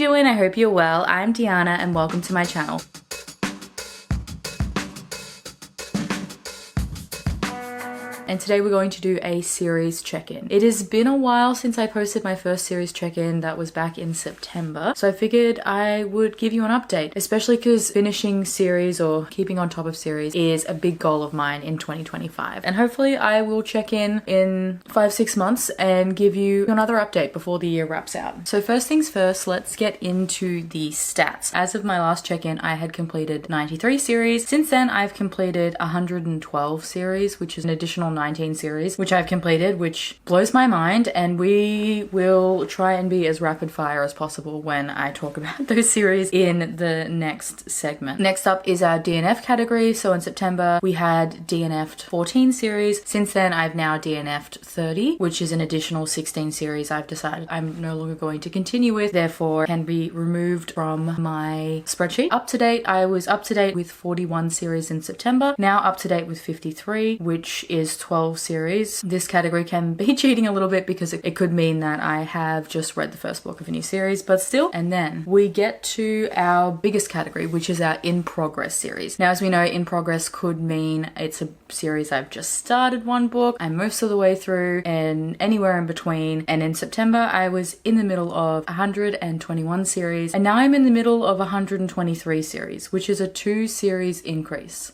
doing? I hope you're well. I'm Deanna and welcome to my channel. And today we're going to do a series check-in. It has been a while since I posted my first series check-in. That was back in September. So I figured I would give you an update, especially because finishing series or keeping on top of series is a big goal of mine in 2025. And hopefully I will check in 5-6 months and give you another update before the year wraps out. So first things first, let's get into the stats. As of my last check-in, I had completed 93 series. Since then, I've completed 112 series, which is an additional 19 series, which I've completed, which blows my mind, and we will try and be as rapid fire as possible when I talk about those series in the next segment. Next up is our DNF category. So in September, we had DNF'd 14 series. Since then, I've now DNF'd 30, which is an additional 16 series I've decided I'm no longer going to continue with, therefore can be removed from my spreadsheet. Up to date, I was up to date with 41 series in September, now up to date with 53, which is 12 series. This category can be cheating a little bit because it could mean that I have just read the first book of a new series, but still. And then we get to our biggest category, which is our in progress series. Now, as we know, in progress could mean it's a series I've just started one book, I'm most of the way through, and anywhere in between. And in September, I was in the middle of 121 series, and now I'm in the middle of 123 series, which is a 2 series increase.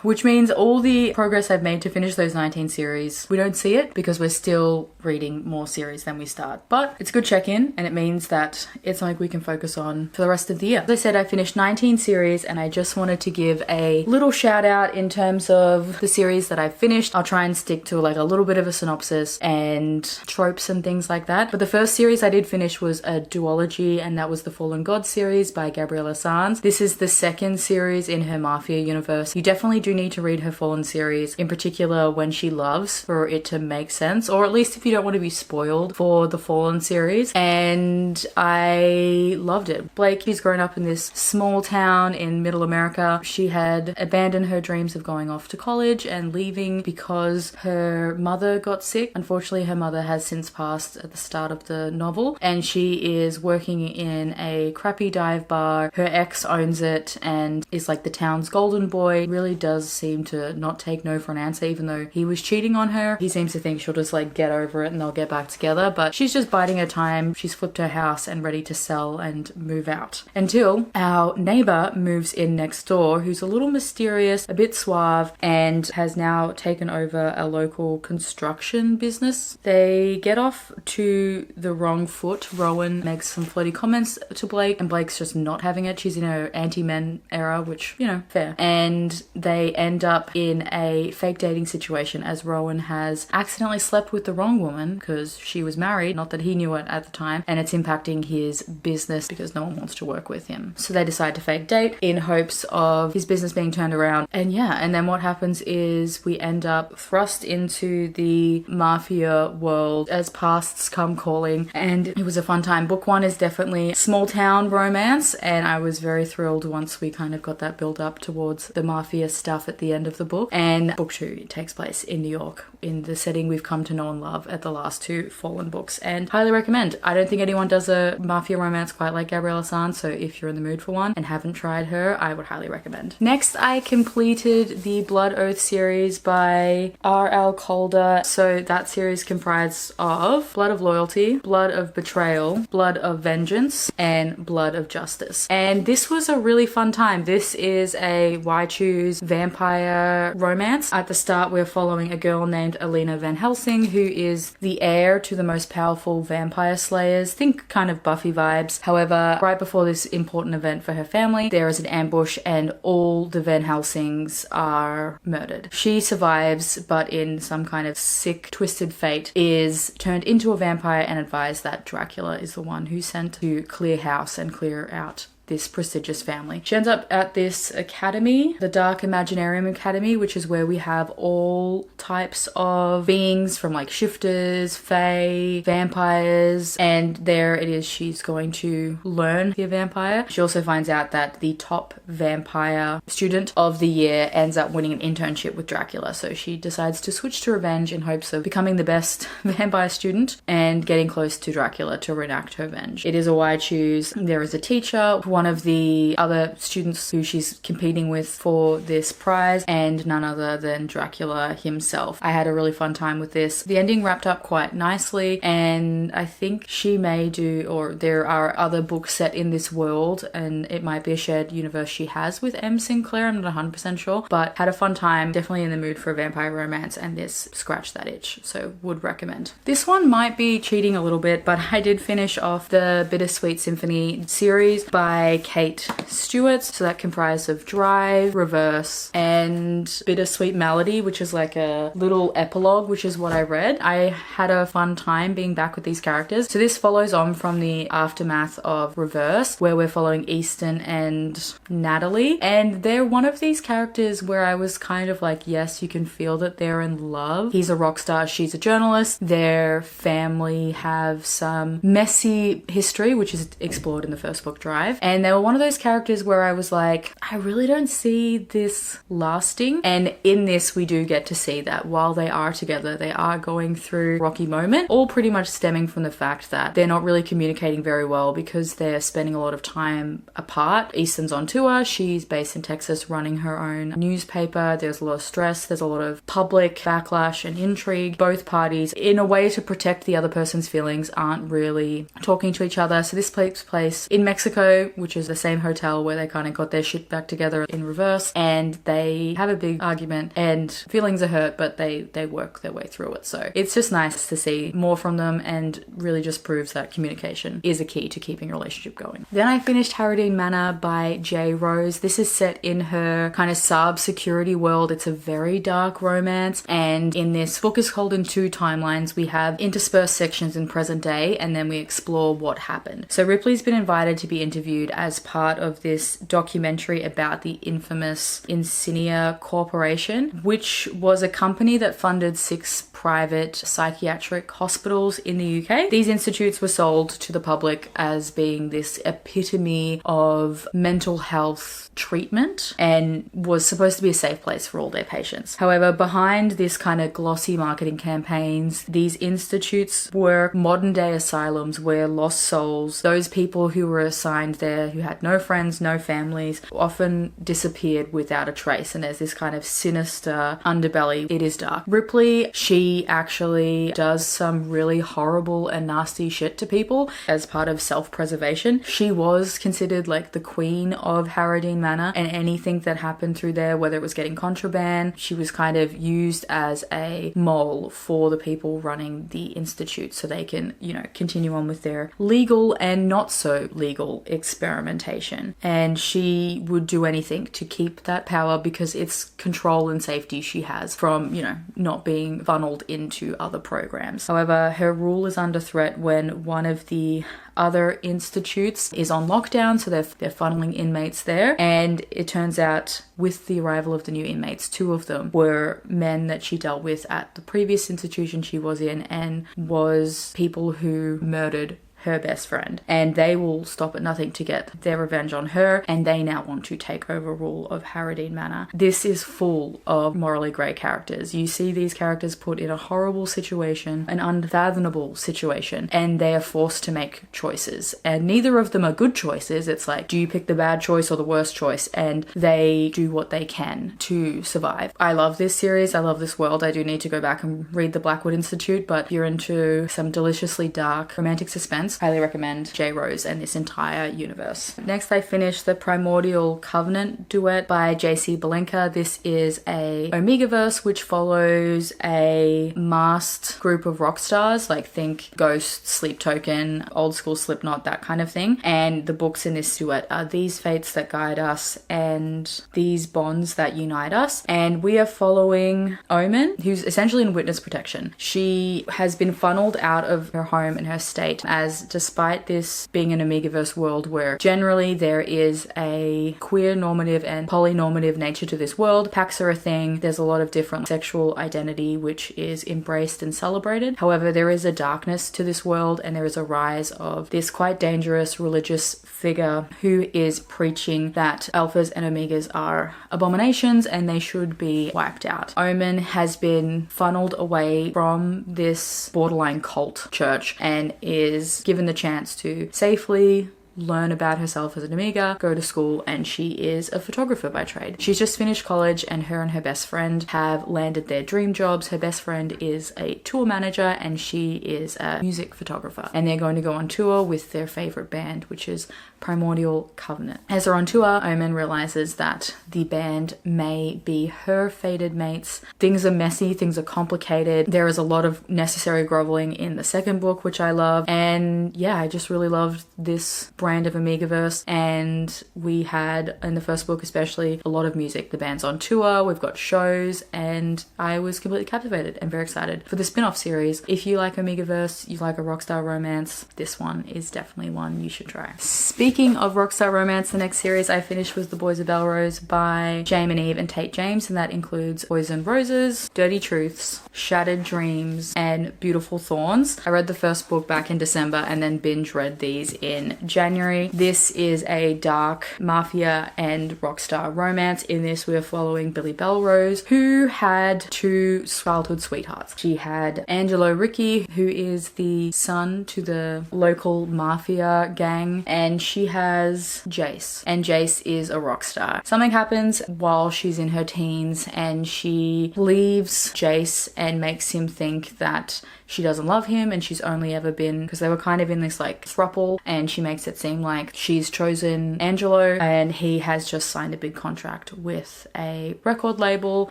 Which means all the progress I've made to finish those 19 series, we don't see it because we're still reading more series than we start. But it's a good check-in, and it means that it's something we can focus on for the rest of the year. As I said, I finished 19 series, and I just wanted to give a little shout out in terms of the series that I've finished. I'll try and stick to like a little bit of a synopsis and tropes and things like that. But the first series I did finish was a duology, and that was the Fallen God series by Gabriela Sanz. This is the second series in her Mafia universe. You definitely do need to read her Fallen series, in particular When She Loves, for it to make sense, or at least if you don't want to be spoiled for the Fallen series. And I loved it. Blake, she's grown up in this small town in middle America. She had abandoned her dreams of going off to college and leaving because her mother got sick. Unfortunately, her mother has since passed at the start of the novel, and she is working in a crappy dive bar. Her ex owns it and is like the town's golden boy. Really does seem to not take no for an answer, even though he was cheating on her. He seems to think she'll just like get over it and they'll get back together, but she's just biding her time. She's flipped her house and ready to sell and move out, until our neighbor moves in next door, who's a little mysterious, a bit suave, and has now taken over a local construction business. They get off to the wrong foot. Rowan makes some flirty comments to Blake, and Blake's just not having it. She's in her anti-men era, which, you know, fair. And they end up in a fake dating situation, as Rowan has accidentally slept with the wrong woman because she was married, not that he knew it at the time, and it's impacting his business because no one wants to work with him. So they decide to fake date in hopes of his business being turned around. And yeah, and then what happens is we end up thrust into the mafia world as pasts come calling, and it was a fun time. Book 1 is definitely small town romance, and I was very thrilled once we kind of got that build up towards the mafia stuff at the end of the book. And book 2 takes place in New York, in the setting we've come to know and love at the last 2 Fallen books, and highly recommend. I don't think anyone does a mafia romance quite like Gabriela Sanz, so if you're in the mood for one and haven't tried her, I would highly recommend. Next, I completed the Blood Oath series by R.L. Calder. So that series comprised of Blood of Loyalty, Blood of Betrayal, Blood of Vengeance, and Blood of Justice. And this was a really fun time. This is a Why Choose vampire romance. At the start, we're following a girl named Alina Van Helsing, who is the heir to the most powerful vampire slayers. Think kind of Buffy vibes. However, right before this important event for her family, there is an ambush and all the Van Helsings are murdered. She survives, but in some kind of sick, twisted fate, is turned into a vampire and advised that Dracula is the one who's sent to clear house and clear out this prestigious family. She ends up at this academy, the Dark Imaginarium Academy, which is where we have all types of beings from like shifters, fae, vampires, and there it is, she's going to learn to be a vampire. She also finds out that the top vampire student of the year ends up winning an internship with Dracula, so she decides to switch to revenge in hopes of becoming the best vampire student and getting close to Dracula to reenact her revenge. It is a wide choose. There is a teacher, one of the other students who she's competing with for this prize, and none other than Dracula himself. I had a really fun time with this. The ending wrapped up quite nicely, and I think she may do, or there are other books set in this world, and it might be a shared universe she has with M. Sinclair, I'm not 100% sure, but had a fun time, definitely in the mood for a vampire romance, and this scratched that itch, so would recommend. This one might be cheating a little bit, but I did finish off the Bittersweet Symphony series by Kate Stewart, so that comprised of Drive, Reverse, and Bittersweet Melody, which is like a little epilogue, which is what I read. I had a fun time being back with these characters. So this follows on from the aftermath of Reverse, where we're following Easton and Natalie, and they're one of these characters where I was kind of like, yes, you can feel that they're in love. He's a rock star, she's a journalist. Their family have some messy history, which is explored in the first book, Drive, and they were one of those characters where I was like, I really don't see this lasting. And in this we do get to see that while they are together, they are going through a rocky moment, all pretty much stemming from the fact that they're not really communicating very well because they're spending a lot of time apart. Easton's on tour, she's based in Texas running her own newspaper. There's a lot of stress, there's a lot of public backlash and intrigue. Both parties, in a way to protect the other person's feelings, aren't really talking to each other. So this takes place in Mexico, which is the same hotel where they kind of got their shit back together in Reverse, and they have a big argument and feelings are hurt, but they work their way through it. So it's just nice to see more from them, and really just proves that communication is a key to keeping a relationship going. Then I finished Harrowdean Manor by J. Rose. This is set in her kind of sub-security world. It's a very dark romance, and in this book is called in two timelines. We have interspersed sections in present day, and then we explore what happened. So Ripley's been invited to be interviewed as part of this documentary about the infamous Insignia Corporation, which was a company that funded 6 private psychiatric hospitals in the UK. These institutes were sold to the public as being this epitome of mental health treatment and was supposed to be a safe place for all their patients. However, behind this kind of glossy marketing campaigns, these institutes were modern day asylums where lost souls, those people who were assigned there who had no friends, no families, often disappeared without a trace, and there's this kind of sinister underbelly. It is dark. Ripley, she actually does some really horrible and nasty shit to people as part of self-preservation. She was considered like the queen of Harrowdean Manor, and anything that happened through there, whether it was getting contraband, she was kind of used as a mole for the people running the institute so they can, you know, continue on with their legal and not so legal experimentation. And she would do anything to keep that power because it's control and safety she has from, you know, not being funneled into other programs. However, her rule is under threat when one of the other institutes is on lockdown, so they're funneling inmates there, and it turns out with the arrival of the new inmates, 2 of them were men that she dealt with at the previous institution she was in, and was people who murdered her best friend, and they will stop at nothing to get their revenge on her, and they now want to take over rule of Harrowdean Manor. This is full of morally grey characters. You see these characters put in a horrible situation, an unfathomable situation, and they are forced to make choices, and neither of them are good choices. It's like, do you pick the bad choice or the worst choice? And they do what they can to survive. I love this series, I love this world. I do need to go back and read the Blackwood Institute, but if you're into some deliciously dark romantic suspense, highly recommend J. Rose and this entire universe. Next, I finished the Primordial Covenant Duet by J.C. Balenka. This is a Omegaverse which follows a masked group of rock stars, like think Ghost, Sleep Token, old school Slipknot, that kind of thing. And the books in this duet are these fates that guide us and these bonds that unite us. And we are following Omen, who's essentially in witness protection. She has been funneled out of her home and her state as despite this being an Omegaverse world where generally there is a queer normative and polynormative nature to this world, pacts are a thing. There's a lot of different sexual identity which is embraced and celebrated. However, there is a darkness to this world, and there is a rise of this quite dangerous religious figure who is preaching that alphas and omegas are abominations and they should be wiped out. Omen has been funneled away from this borderline cult church and is given the chance to safely learn about herself as an Omega, go to school, and she is a photographer by trade. She's just finished college, and her best friend have landed their dream jobs. Her best friend is a tour manager and she is a music photographer, and they're going to go on tour with their favorite band, which is Primordial Covenant. As they're on tour, Omen realizes that the band may be her fated mates. Things are messy, things are complicated. There is a lot of necessary groveling in the second book, which I love, and yeah, I just really loved this brand of Omegaverse. And we had, in the first book especially, a lot of music. The band's on tour, we've got shows, and I was completely captivated and very excited for the spin-off series. If you like Omegaverse, you like a rockstar romance, this one is definitely one you should try. Speaking of rockstar romance, the next series I finished was The Boys of Bellerose by Jaime and Eve and Tate James, and that includes Poisoned Roses, Dirty Truths, Shattered Dreams, and Beautiful Thorns. I read the first book back in December and then binge read these in January. This is a dark mafia and rockstar romance. In this, we're following Billy Bellerose, who had two childhood sweethearts. She had Angelo Ricci, who is the son to the local mafia gang, and she has Jace, and Jace is a rock star. Something happens while she's in her teens and she leaves Jace and makes him think that she doesn't love him and she's only ever been, because they were kind of in this like throuple, and she makes it seem like she's chosen Angelo and he has just signed a big contract with a record label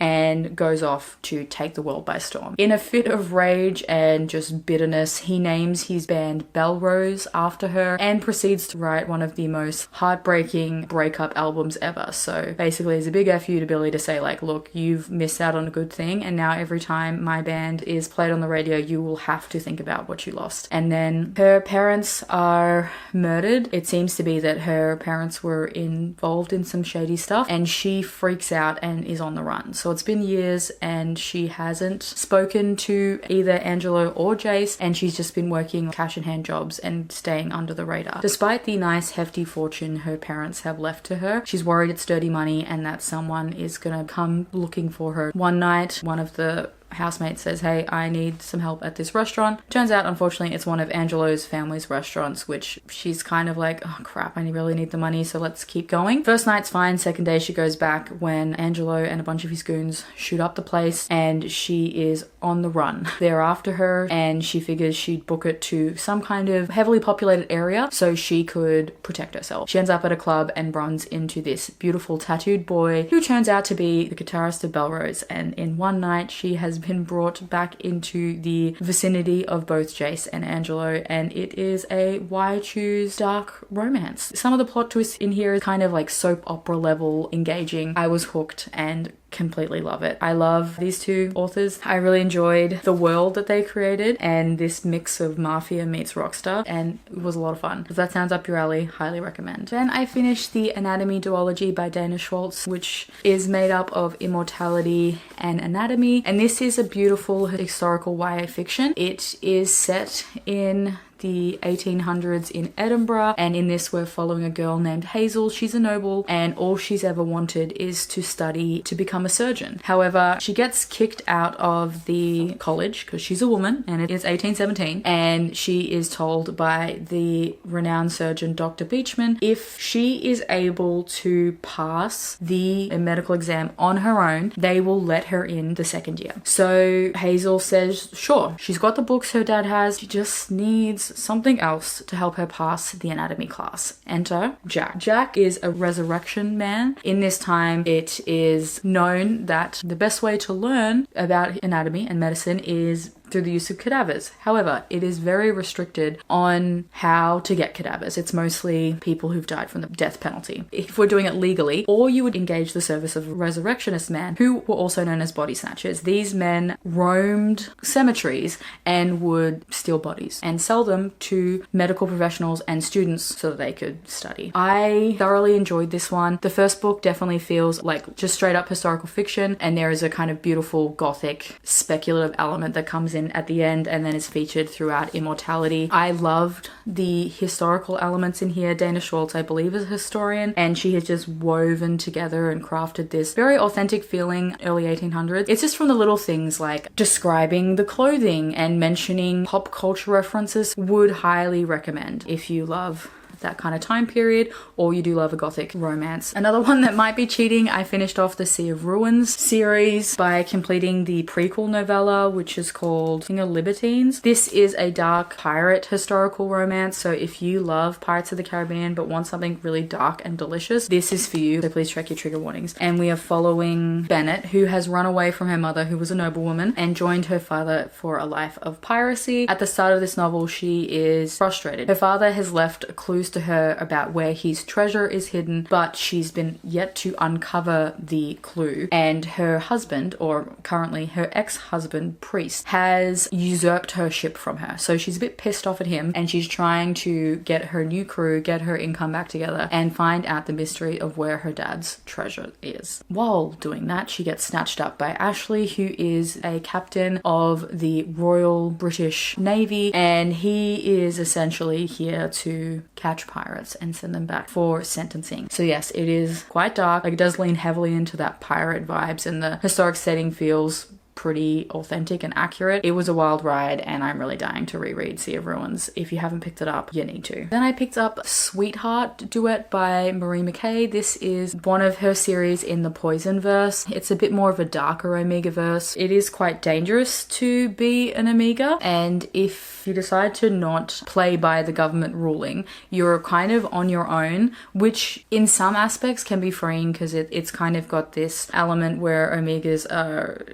and goes off to take the world by storm. In a fit of rage and just bitterness, he names his band Bellerose after her and proceeds to write one of the most heartbreaking breakup albums ever. So basically it's a big F you to Billy to say like, look, you've missed out on a good thing, and now every time my band is played on the radio, you will have to think about what you lost. And then her parents are murdered. It seems to be that her parents were involved in some shady stuff, and she freaks out and is on the run. So it's been years and she hasn't spoken to either Angelo or Jace, and she's just been working cash in hand jobs and staying under the radar. Despite the nice hefty fortune her parents have left to her, she's worried it's dirty money and that someone is gonna come looking for her. One night, one of the housemate says, hey, I need some help at this restaurant. Turns out, unfortunately, it's one of Angelo's family's restaurants, which she's kind of like, oh crap, I really need the money, so let's keep going. First night's fine. Second day she goes back when Angelo and a bunch of his goons shoot up the place, and she is on the run. They're after her, and she figures she'd book it to some kind of heavily populated area so she could protect herself. She ends up at a club and runs into this beautiful tattooed boy who turns out to be the guitarist of Bellerose, and in one night she has been brought back into the vicinity of both Jace and Angelo, and it is a why choose dark romance. Some of the plot twists in here is kind of like soap opera level engaging. I was hooked and completely love it. I love these two authors. I really enjoyed the world that they created and this mix of mafia meets rockstar, and it was a lot of fun. If that sounds up your alley, highly recommend. Then I finished The Anatomy Duology by Dana Schwartz, which is made up of immortality and anatomy, and this is a beautiful historical YA fiction. It is set in the 1800s in Edinburgh, and in this we're following a girl named Hazel. She's a noble and all she's ever wanted is to study to become a surgeon. However, she gets kicked out of the college because she's a woman and it is 1817, and she is told by the renowned surgeon Dr. Beechman if she is able to pass the medical exam on her own, they will let her in the second year. So Hazel says sure. She's got the books her dad has, she just needs something else to help her pass the anatomy class. Enter Jack. Jack is a resurrection man. In this time, it is known that the best way to learn about anatomy and medicine is through the use of cadavers. However, it is very restricted on how to get cadavers. It's mostly people who've died from the death penalty. If we're doing it legally, or you would engage the service of resurrectionist men, who were also known as body snatchers. These men roamed cemeteries and would steal bodies and sell them to medical professionals and students so that they could study. I thoroughly enjoyed this one. The first book definitely feels like just straight up historical fiction, and there is a kind of beautiful gothic speculative element that comes in at the end and then is featured throughout Immortality. I loved the historical elements in here. Dana Schwartz, I believe, is a historian, and she has just woven together and crafted this very authentic feeling early 1800s. It's just from the little things like describing the clothing and mentioning pop culture references. Would highly recommend if you love that kind of time period, or you do love a gothic romance. Another one that might be cheating, I finished off the Sea of Ruins series by completing the prequel novella, which is called King of Libertines. This is a dark pirate historical romance, so if you love Pirates of the Caribbean but want something really dark and delicious, this is for you, so please check your trigger warnings. And we are following Bennett, who has run away from her mother, who was a noblewoman, and joined her father for a life of piracy. At the start of this novel, she is frustrated. Her father has left clues to her about where his treasure is hidden, but she's been yet to uncover the clue. And her husband, or currently her ex-husband, Priest, has usurped her ship from her. So she's a bit pissed off at him, and she's trying to get her new crew, get her income back together, and find out the mystery of where her dad's treasure is. While doing that, she gets snatched up by Ashley, who is a captain of the Royal British Navy, and he is essentially here to catch pirates and send them back for sentencing. So yes, it is quite dark. Like, it does lean heavily into that pirate vibes, and the historic setting feels pretty authentic and accurate. It was a wild ride, and I'm really dying to reread Sea of Ruins. If you haven't picked it up, you need to. Then I picked up Sweetheart Duet by Marie McKay. This is one of her series in the Poisonverse. It's a bit more of a darker Omegaverse. It is quite dangerous to be an Omega, and if you decide to not play by the government ruling, you're kind of on your own, which in some aspects can be freeing, because it's kind of got this element where Omegas are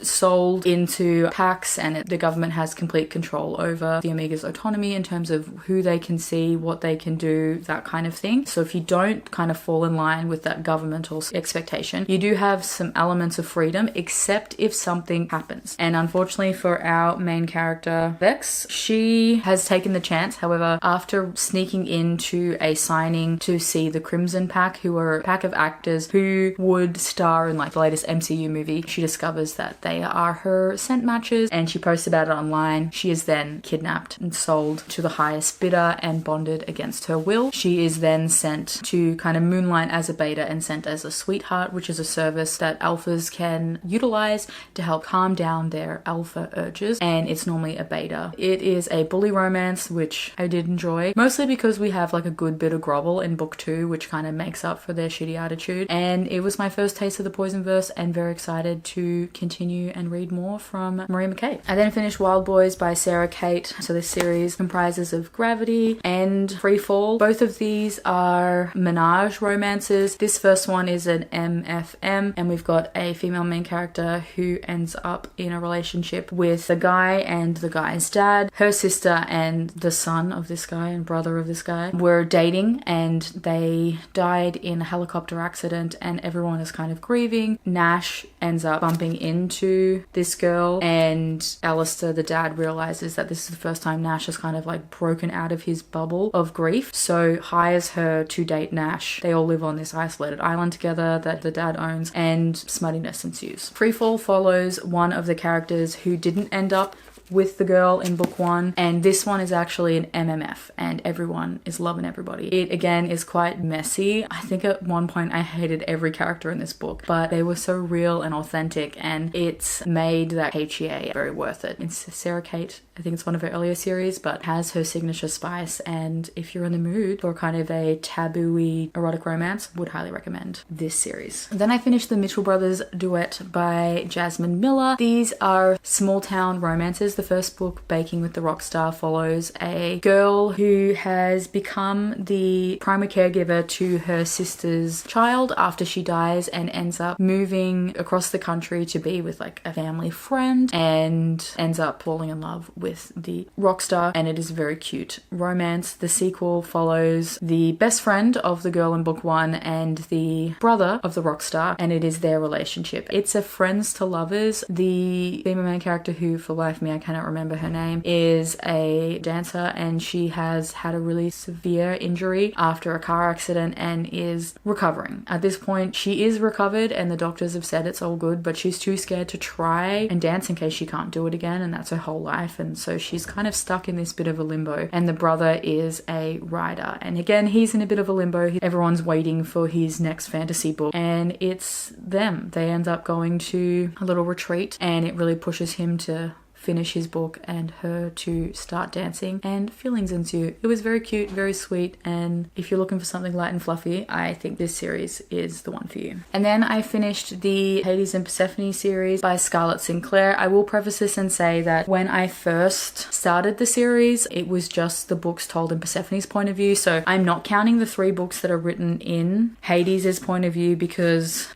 sold into packs, and the government has complete control over the Omega's autonomy in terms of who they can see, what they can do, that kind of thing. So if you don't kind of fall in line with that governmental expectation, you do have some elements of freedom, except if something happens. And unfortunately for our main character, Vex, she has taken the chance. However, after sneaking into a signing to see the Crimson Pack, who are a pack of actors who would star in like the latest MCU movie, she discovers that they are her scent matches, and she posts about it online. She is then kidnapped and sold to the highest bidder and bonded against her will. She is then sent to kind of moonlight as a beta and sent as a sweetheart, which is a service that alphas can utilize to help calm down their alpha urges, and it's normally a beta. It is a bully romance, which I did enjoy, mostly because we have like a good bit of grovel in book 2, which kind of makes up for their shitty attitude. And it was my first taste of the Poisonverse, and very excited to continue and read more from Marie McKay. I then finished Wilde Boys by Sarah Kate. So this series comprises of Gravity and Freefall. Both of these are menage romances. This first one is an MFM, and we've got a female main character who ends up in a relationship with the guy and the guy's dad. Her sister and the son of this guy and brother of this guy were dating, and they died in a helicopter accident, and everyone is kind of grieving. Nash ends up bumping into this girl, and Alistair, the dad, realizes that this is the first time Nash has kind of like broken out of his bubble of grief, so hires her to date Nash. They all live on this isolated island together that the dad owns, and smuttiness ensues. Freefall follows one of the characters who didn't end up with the girl in book 1, and this one is actually an MMF, and everyone is loving everybody. It again is quite messy. I think at one point I hated every character in this book, but they were so real and authentic, and it's made that HEA very worth it. It's Sarah Kate. I think it's one of her earlier series, but has her signature spice, and if you're in the mood for kind of a taboo-y erotic romance, would highly recommend this series. Then I finished the Mitchell Brothers Duet by Jasmine Miller. These are small town romances. the first book, Baking with the Rockstar, follows a girl who has become the primary caregiver to her sister's child after she dies and ends up moving across the country to be with like a family friend and ends up falling in love with the rockstar, and it is a very cute romance. The sequel follows the best friend of the girl in book 1 and the brother of the rockstar, and it is their relationship. It's a friends to lovers. The female main character, who for life of me I cannot remember her name, is a dancer, and she has had a really severe injury after a car accident and is recovering. At this point she is recovered and the doctors have said it's all good, but she's too scared to try and dance in case she can't do it again, and that's her whole life, and so she's kind of stuck in this bit of a limbo. And the brother is a writer, and again he's in a bit of a limbo. Everyone's waiting for his next fantasy book, and it's them. They end up going to a little retreat, and it really pushes him to finish his book and her to start dancing, and feelings ensue. It was very cute, very sweet, and if you're looking for something light and fluffy, I think this series is the one for you. And then I finished the Hades and Persephone series by Scarlett Sinclair. I will preface this and say that when I first started the series, it was just the books told in Persephone's point of view, so I'm not counting the 3 books that are written in Hades' point of view because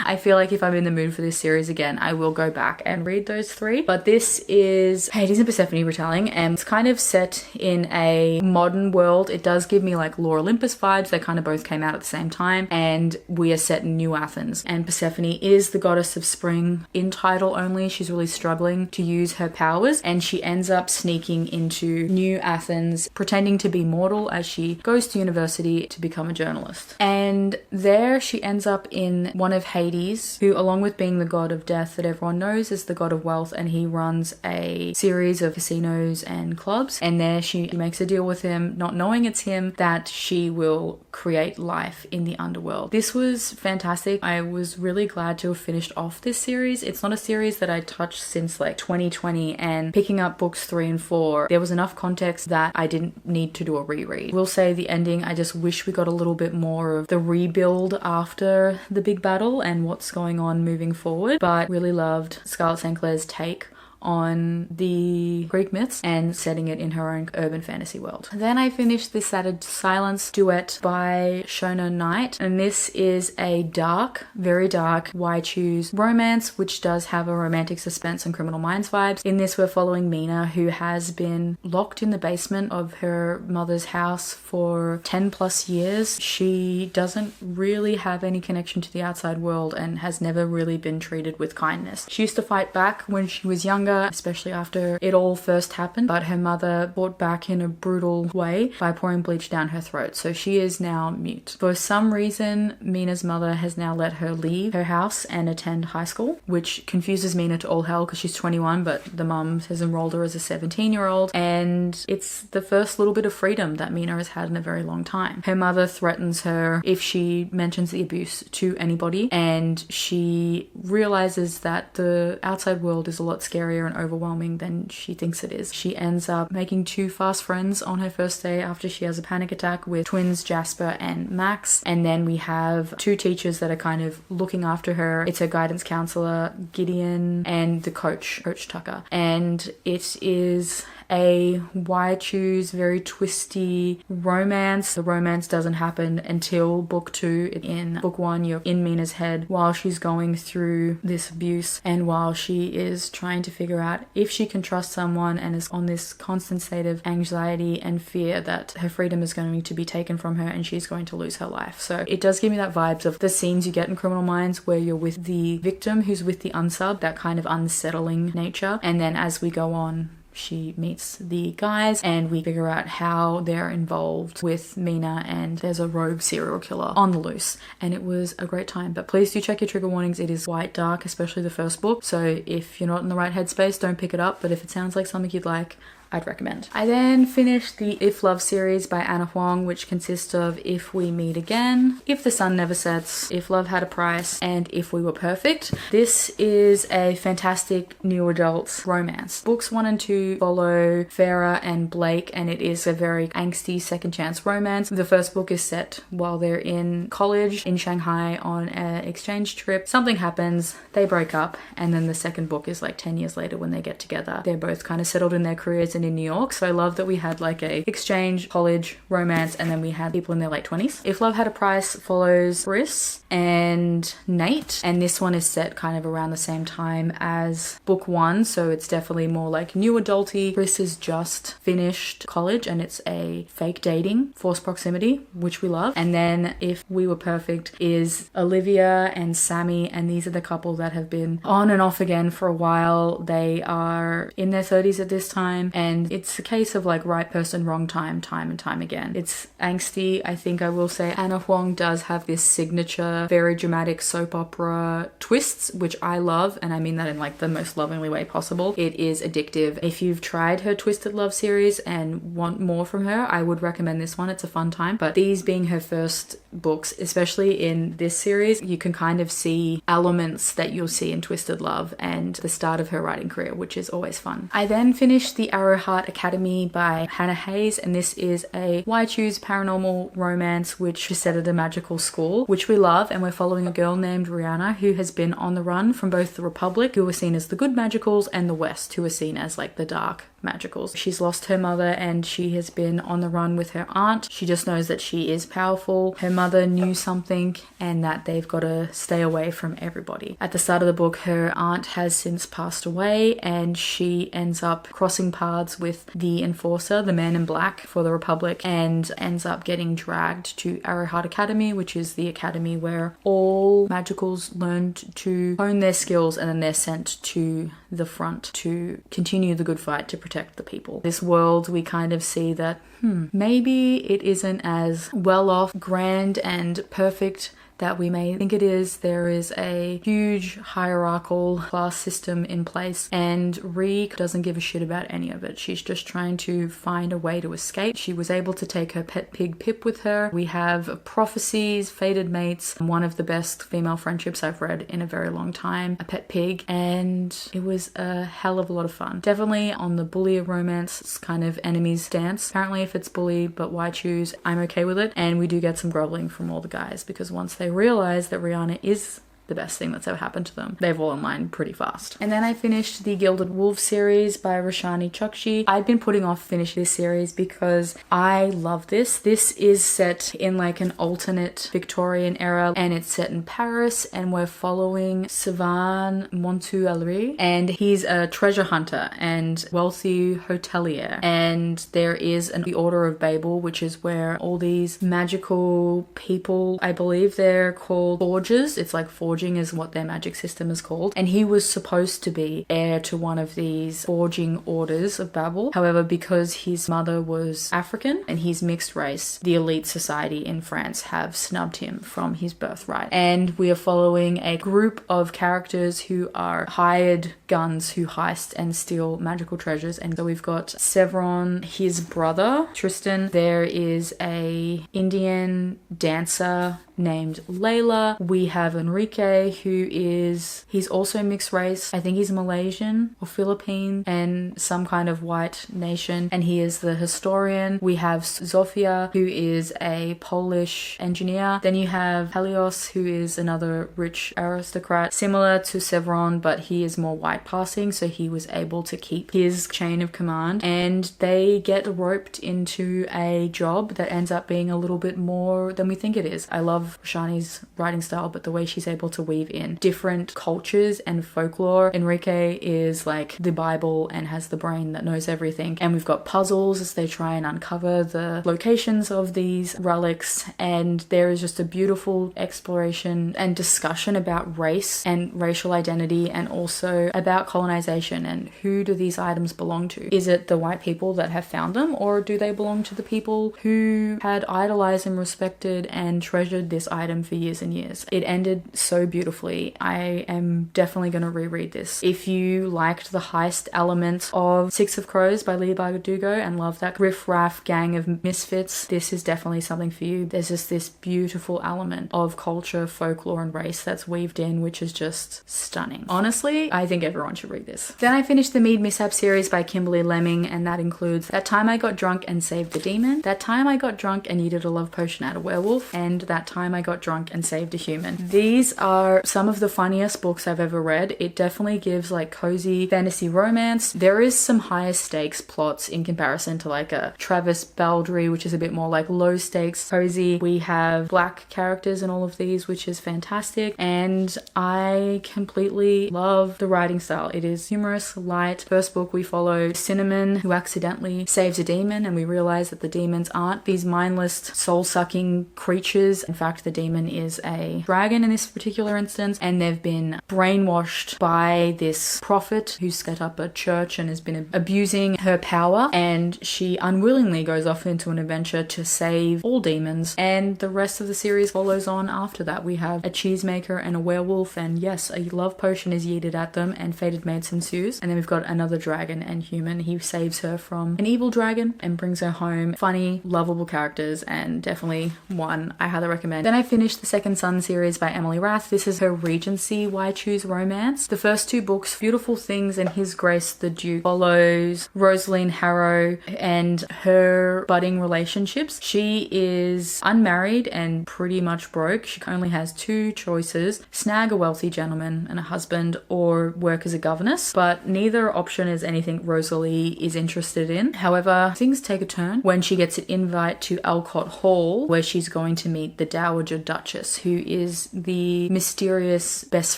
I feel like if I'm in the mood for this series again, I will go back and read those 3. But this is Hades and Persephone retelling, and it's kind of set in a modern world. It does give me like Lore Olympus vibes. They kind of both came out at the same time, and we are set in New Athens. And Persephone is the goddess of spring in title only. She's really struggling to use her powers, and she ends up sneaking into New Athens, pretending to be mortal as she goes to university to become a journalist. And there she ends up in one of Hades, who, along with being the god of death that everyone knows, is the god of wealth, and he runs a series of casinos and clubs. And there she makes a deal with him, not knowing it's him, that she will create life in the underworld. This was fantastic. I was really glad to have finished off this series. It's not a series that I touched since like 2020, and picking up books 3 and 4, there was enough context that I didn't need to do a reread. We'll say the ending, I just wish we got a little bit more of the rebuild after the big battle and what's going on moving forward, but really loved Scarlett Sinclair's take on the Greek myths and setting it in her own urban fantasy world. Then I finished The Shattered Silence Duet by Shona Knight, and this is a dark, very dark, why choose romance, which does have a romantic suspense and Criminal Minds vibes. In this we're following Mina, who has been locked in the basement of her mother's house for 10 plus years. She doesn't really have any connection to the outside world and has never really been treated with kindness. She used to fight back when she was younger, especially after it all first happened, but her mother fought back in a brutal way by pouring bleach down her throat, so she is now mute. For some reason, Mina's mother has now let her leave her house and attend high school, which confuses Mina to all hell because she's 21, but the mum has enrolled her as a 17-year-old, and it's the first little bit of freedom that Mina has had in a very long time. Her mother threatens her if she mentions the abuse to anybody, and she realizes that the outside world is a lot scarier and overwhelming than she thinks it is. She ends up making 2 fast friends on her first day after she has a panic attack with twins Jasper and Max, and then we have 2 teachers that are kind of looking after her. It's her guidance counselor Gideon and the coach Tucker, and it is a why choose, very twisty romance. The romance doesn't happen until book 2. In book 1, you're in Mina's head while she's going through this abuse and while she is trying to figure out if she can trust someone, and is on this constant state of anxiety and fear that her freedom is going to be taken from her and she's going to lose her life. So it does give me that vibes of the scenes you get in Criminal Minds where you're with the victim who's with the unsub, that kind of unsettling nature, and then as we go on, she meets the guys and we figure out how they're involved with Mina, and there's a rogue serial killer on the loose, and it was a great time. But please do check your trigger warnings. It is quite dark, especially the first book, so if you're not in the right headspace, don't pick it up, but if it sounds like something you'd like, I'd recommend. I then finished the If Love series by Anna Huang, which consists of If We Meet Again, If the Sun Never Sets, If Love Had a Price, and If We Were Perfect. This is a fantastic new adult romance. Books 1 and 2 follow Farah and Blake, and it is a very angsty second chance romance. The first book is set while they're in college in Shanghai on an exchange trip. Something happens, they break up, and then the second book is like 10 years later when they get together. They're both kind of settled in their careers and in New York, so I love that we had like a exchange college romance, and then we had people in their late 20s. If Love Had a Price follows Chris and Nate, and this one is set kind of around the same time as book 1, so it's definitely more like new adulty. Chris has just finished college and it's a fake dating, forced proximity, which we love. And then If We Were Perfect is Olivia and Sammy, and these are the couple that have been on and off again for a while. They are in their 30s at this time, and it's a case of like right person, wrong time, time and time again. It's angsty. I think I will say Anna Huang does have this signature, very dramatic soap opera twists, which I love, and I mean that in like the most lovingly way possible. It is addictive. If you've tried her Twisted Love series and want more from her, I would recommend this one. It's a fun time, but these being her first books, especially in this series, you can kind of see elements that you'll see in Twisted Love and the start of her writing career, which is always fun. I then finished The Arrow Heart Academy by Hannah Hayes, and this is a Why Choose paranormal romance which is set at a magical school, which we love, and we're following a girl named Rihanna who has been on the run from both the Republic, who are seen as the good magicals, and the West, who are seen as like the dark magicals. She's lost her mother and she has been on the run with her aunt. She just knows that she is powerful. Her mother knew something and that they've got to stay away from everybody. At the start of the book, her aunt has since passed away and she ends up crossing paths with the enforcer, the man in black for the Republic, and ends up getting dragged to Arrowheart Academy, which is the academy where all magicals learned to hone their skills, and then they're sent to the front to continue the good fight to protect the people. This world, we kind of see that maybe it isn't as well off, grand and perfect that we may think it is. There is a huge hierarchical class system in place, and Reek doesn't give a shit about any of it. She's just trying to find a way to escape. She was able to take her pet pig Pip with her. We have prophecies, fated mates, one of the best female friendships I've read in a very long time, a pet pig, and it was a hell of a lot of fun. Definitely on the bully romance kind of enemies stance. Apparently if it's bully but why choose, I'm okay with it, and we do get some groveling from all the guys, because once they realize that Rihanna is the best thing that's ever happened to them, they've all in line pretty fast. And then I finished the Gilded Wolves series by Roshani Chokshi. I'd been putting off finishing this series because I love this. This is set in like an alternate Victorian era, and it's set in Paris, and we're following Sivan Montualeri, and he's a treasure hunter and wealthy hotelier, and there is the Order of Babel, which is where all these magical people, I believe they're called forgers, it's like forging is what their magic system is called, and he was supposed to be heir to one of these forging orders of Babel. However, because his mother was African and he's mixed race, the elite society in France have snubbed him from his birthright. And we are following a group of characters who are hired guns who heist and steal magical treasures. And so we've got Sevron, his brother Tristan, there is a Indian dancer named Layla. We have Enrique, he's also mixed race. I think he's Malaysian or Philippine and some kind of white nation, and he is the historian. We have Zofia, who is a Polish engineer. Then you have Helios, who is another rich aristocrat, similar to Sevron, but he is more white passing, so he was able to keep his chain of command, and they get roped into a job that ends up being a little bit more than we think it is. I love Shani's writing style, but the way she's able to weave in different cultures and folklore. Enrique is like the Bible and has the brain that knows everything, and we've got puzzles as they try and uncover the locations of these relics, and there is just a beautiful exploration and discussion about race and racial identity, and also about colonization and who do these items belong to. Is it the white people that have found them, or do they belong to the people who had idolized and respected and treasured this item for years and years? It ended so so beautifully. I am definitely going to reread this. If you liked the heist element of Six of Crows by Leigh Bardugo and love that riff-raff gang of misfits, this is definitely something for you. There's just this beautiful element of culture, folklore, and race that's weaved in, which is just stunning. Honestly, I think everyone should read this. Then I finished the Mead Mishaps series by Kimberly Lemming, and that includes That Time I Got Drunk and Saved the Demon, That Time I Got Drunk and Needed a Love Potion at a Werewolf, and That Time I Got Drunk and Saved a Human. These are some of the funniest books I've ever read. It definitely gives like cozy fantasy romance. There is some higher stakes plots in comparison to like a Travis Baldry, which is a bit more like low stakes cozy. We have black characters in all of these, which is fantastic, and I completely love the writing style. It is humorous, light. First book we follow Cinnamon, who accidentally saves a demon, and we realize that the demons aren't these mindless soul-sucking creatures. In fact, the demon is a dragon in this particular instance, and they've been brainwashed by this prophet who's set up a church and has been abusing her power, and she unwillingly goes off into an adventure to save all demons, and the rest of the series follows on after that. We have a cheesemaker and a werewolf, and yes, a love potion is yeeted at them and fated mates ensues, and then we've got another dragon and human. He saves her from an evil dragon and brings her home. Funny, lovable characters, and definitely one I highly recommend. Then I finished the Second Son series by Emily Rath. This is her Regency Why Choose romance. The first two books, Beautiful Things and His Grace the Duke, follows Rosaline Harrow and her budding relationships. She is unmarried and pretty much broke. She only has two choices: snag a wealthy gentleman and a husband, or work as a governess, but neither option is anything Rosalie is interested in. However, things take a turn when she gets an invite to Alcott Hall, where she's going to meet the Dowager Duchess, who is the mysterious best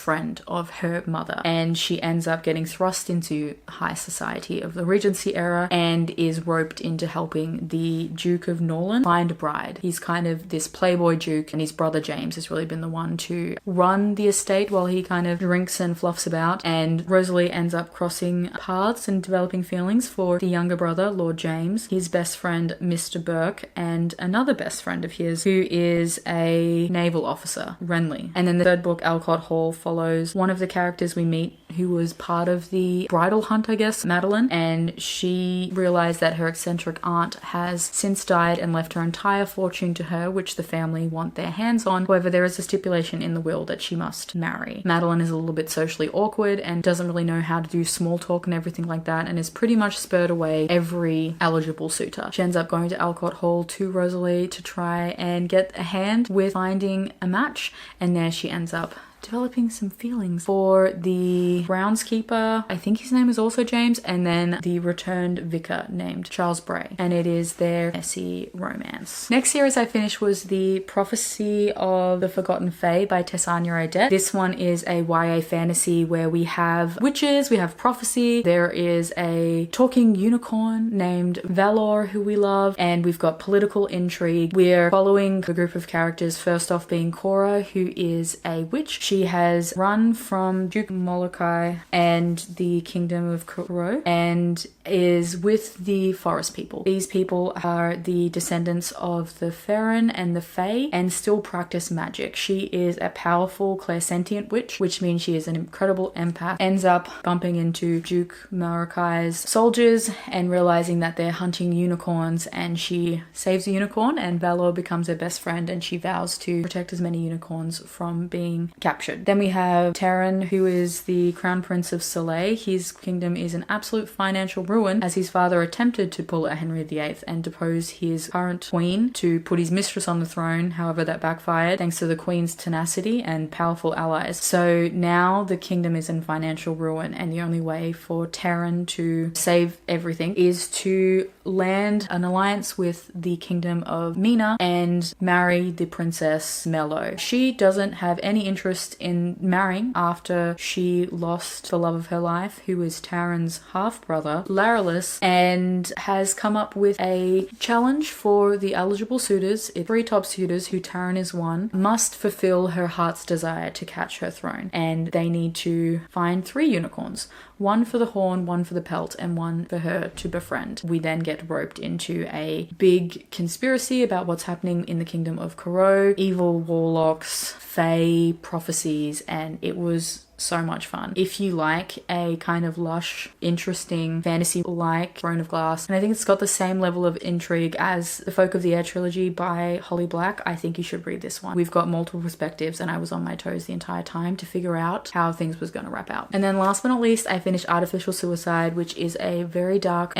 friend of her mother, and she ends up getting thrust into high society of the Regency era and is roped into helping the Duke of Norland find a bride. He's kind of this playboy duke, and his brother James has really been the one to run the estate while he kind of drinks and fluffs about, and Rosalie ends up crossing paths and developing feelings for the younger brother, Lord James, his best friend Mr. Burke, and another best friend of his who is a naval officer, Renly. And then the third book, Alcott Hall, follows one of the characters we meet who was part of the bridal hunt, I guess, Madeline, and she realized that her eccentric aunt has since died and left her entire fortune to her, which the family want their hands on. However, there is a stipulation in the will that she must marry. Madeline is a little bit socially awkward and doesn't really know how to do small talk and everything like that, and is pretty much spurred away every eligible suitor. She ends up going to Alcott Hall to Rosalie to try and get a hand with finding a match, and there she ends up developing some feelings for the groundskeeper, I think his name is also James, and then the returned vicar named Charles Bray, and it is their messy romance. Next series I finished was The Prophecy of the Forgotten Fae by Tessania O'Dette. This one is a YA fantasy where we have witches, we have prophecy, there is a talking unicorn named Valor who we love, and we've got political intrigue. We're following a group of characters, first off being Cora, who is a witch. She has run from Duke Molokai and the Kingdom of Kuro and is with the forest people. These people are the descendants of the Farron and the Fae and still practice magic. She is a powerful clairsentient witch, which means she is an incredible empath. Ends up bumping into Duke Molokai's soldiers and realizing that they're hunting unicorns, and she saves a unicorn, and Valor becomes her best friend, and she vows to protect as many unicorns from being captured. Then we have Terran, who is the Crown Prince of Soleil. His kingdom is an absolute financial ruin, as his father attempted to pull a Henry VIII and depose his current queen to put his mistress on the throne. However, that backfired thanks to the queen's tenacity and powerful allies. So now the kingdom is in financial ruin, and the only way for Terran to save everything is to land an alliance with the kingdom of Mina and marry the princess Mello. She doesn't have any interest in marrying after she lost the love of her life, who is Taran's half-brother, Laralus, and has come up with a challenge for the eligible suitors. Three top suitors, who Taran is one, must fulfill her heart's desire to catch her throne, and they need to find 3 unicorns. One for the horn, one for the pelt, and one for her to befriend. We then get get roped into a big conspiracy about what's happening in the kingdom of Karo, evil warlocks, fae, prophecies, and it was so much fun. If you like a kind of lush, interesting fantasy like Throne of Glass, and I think it's got the same level of intrigue as the Folk of the Air trilogy by Holly Black, I think you should read this one. We've got multiple perspectives and I was on my toes the entire time to figure out how things was going to wrap out. And then last but not least, I finished Artificial Suicide, which is a very dark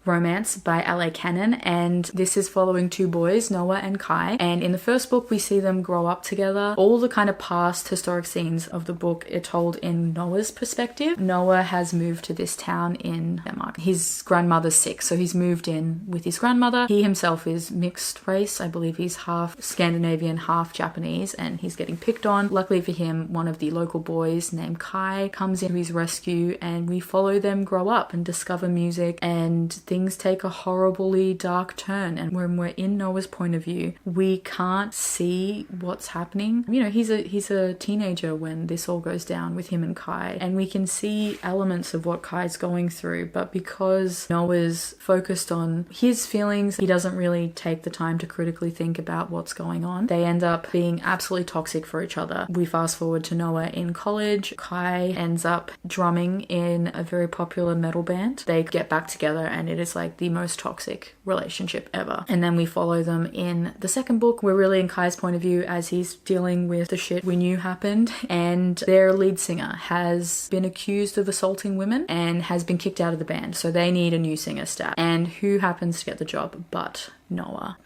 romance by L.A. Cannon, and this is following two boys, Noah and Kai, and in the first book we see them grow up together. All the kind of past historic scenes of the book are told in Noah's perspective. Noah has moved to this town in Denmark. His grandmother's sick, so he's moved in with his grandmother. He himself is mixed race. I believe he's half Scandinavian, half Japanese, and he's getting picked on. Luckily for him, one of the local boys named Kai comes in to his rescue, and we follow them grow up and discover music, and things take a horribly dark turn. And when we're in Noah's point of view, we can't see what's happening. You know, he's a teenager when this all goes down with him and Kai, and we can see elements of what Kai's going through, but because Noah's focused on his feelings, he doesn't really take the time to critically think about what's going on. They end up being absolutely toxic for each other. We fast forward to Noah in college. Kai ends up drumming in a very popular metal band. They get back together and it is like the most toxic relationship ever. And then we follow them in the second book. We're really in Kai's point of view as he's dealing with the shit we knew happened, and their lead singer has been accused of assaulting women and has been kicked out of the band, so they need a new singer stat. And who happens to get the job but Noah?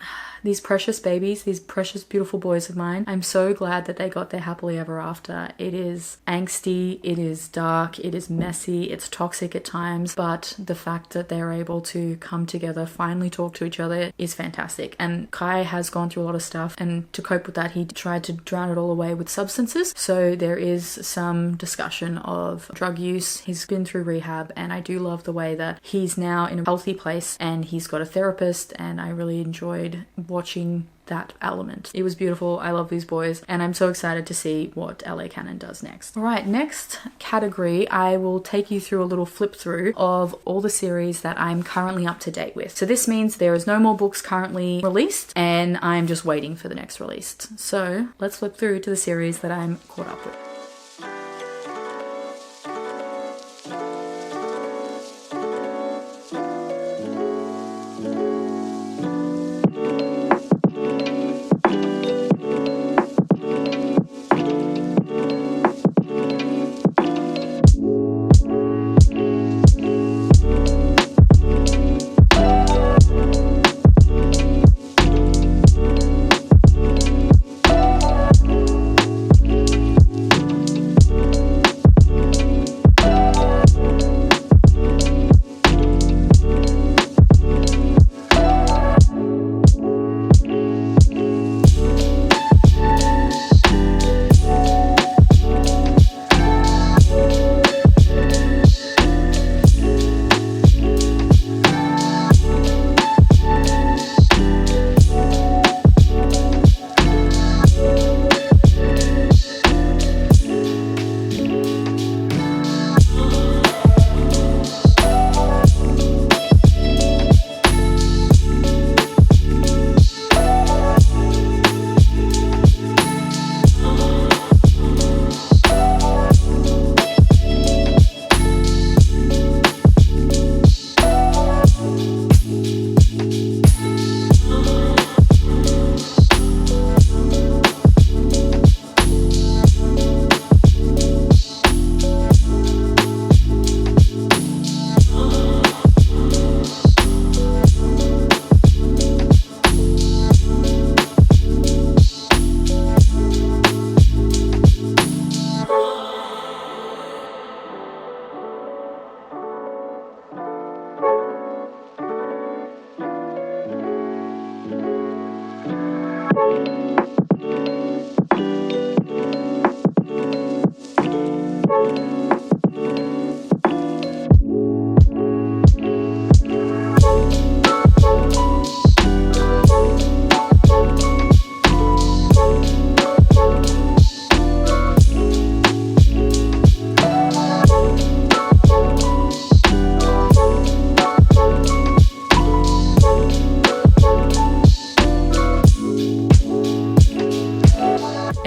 These precious babies, these precious beautiful boys of mine, I'm so glad that they got their happily ever after. It is angsty, it is dark, it is messy, it's toxic at times, but the fact that they're able to come together, finally talk to each other, is fantastic. And Kai has gone through a lot of stuff, and to cope with that he tried to drown it all away with substances, so there is some discussion of drug use. He's been through rehab, and I do love the way that he's now in a healthy place and he's got a therapist, and I really enjoyed watching that element. It was beautiful. I love these boys, and I'm so excited to see what L.A. Cannon does next. All right, next category, I will take you through a little flip through of all the series that I'm currently up to date with. So this means there is no more books currently released, and I'm just waiting for the next release. So let's flip through to the series that I'm caught up with.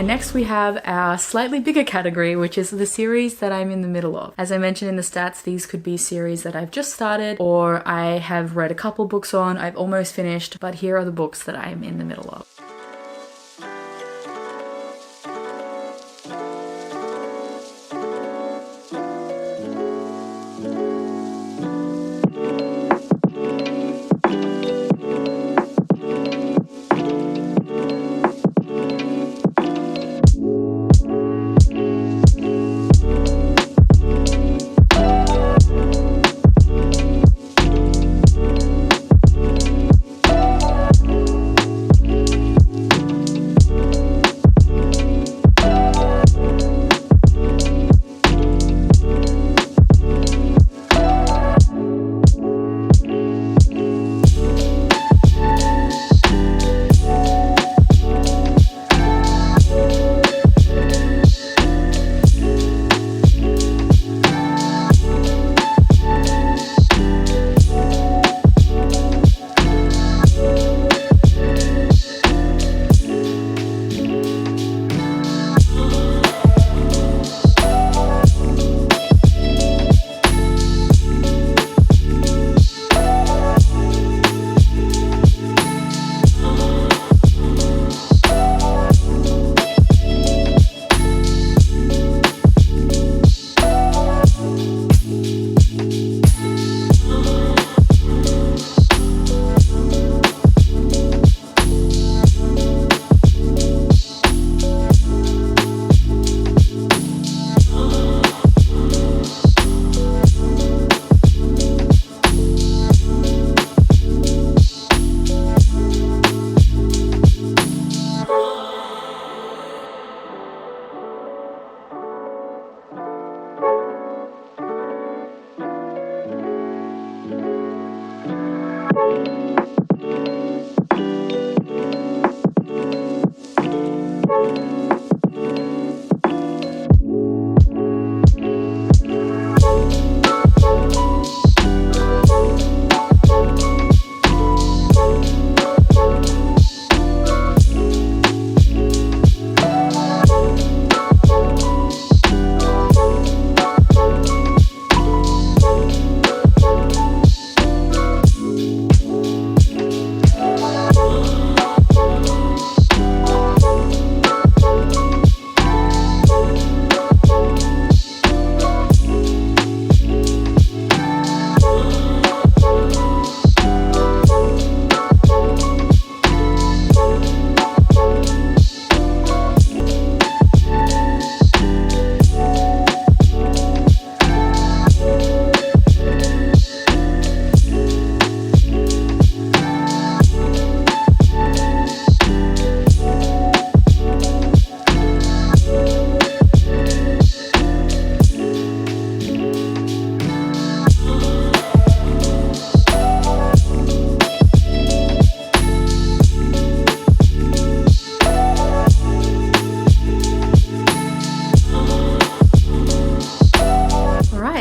next we have our slightly bigger category, which is the series that I'm in the middle of. As I mentioned in the stats, these could be series that I've just started or I have read a couple books on, I've almost finished, but here are the books that I'm in the middle of.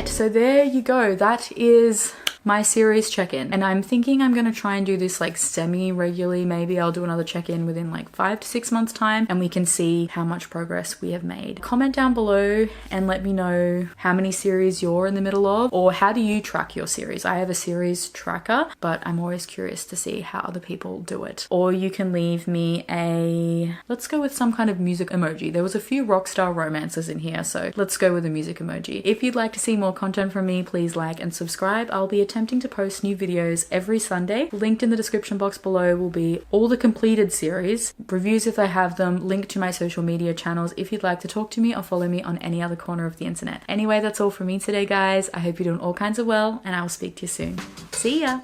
So there you go. That is my series check-in, and I'm thinking I'm gonna try and do this like semi-regularly. Maybe I'll do another check-in within like 5 to 6 months time, and we can see how much progress we have made. Comment down below and let me know how many series you're in the middle of, or how do you track your series. I have a series tracker, but I'm always curious to see how other people do it. Or you can leave me a, let's go with some kind of music emoji. There was a few rockstar romances in here, so let's go with a music emoji. If you'd like to see more content from me, please like and subscribe. I'll be attempting to post new videos every Sunday. Linked in the description box below will be all the completed series, reviews if I have them, link to my social media channels if you'd like to talk to me or follow me on any other corner of the internet. Anyway, that's all from me today, guys. I hope you're doing all kinds of well, and I will speak to you soon. See ya!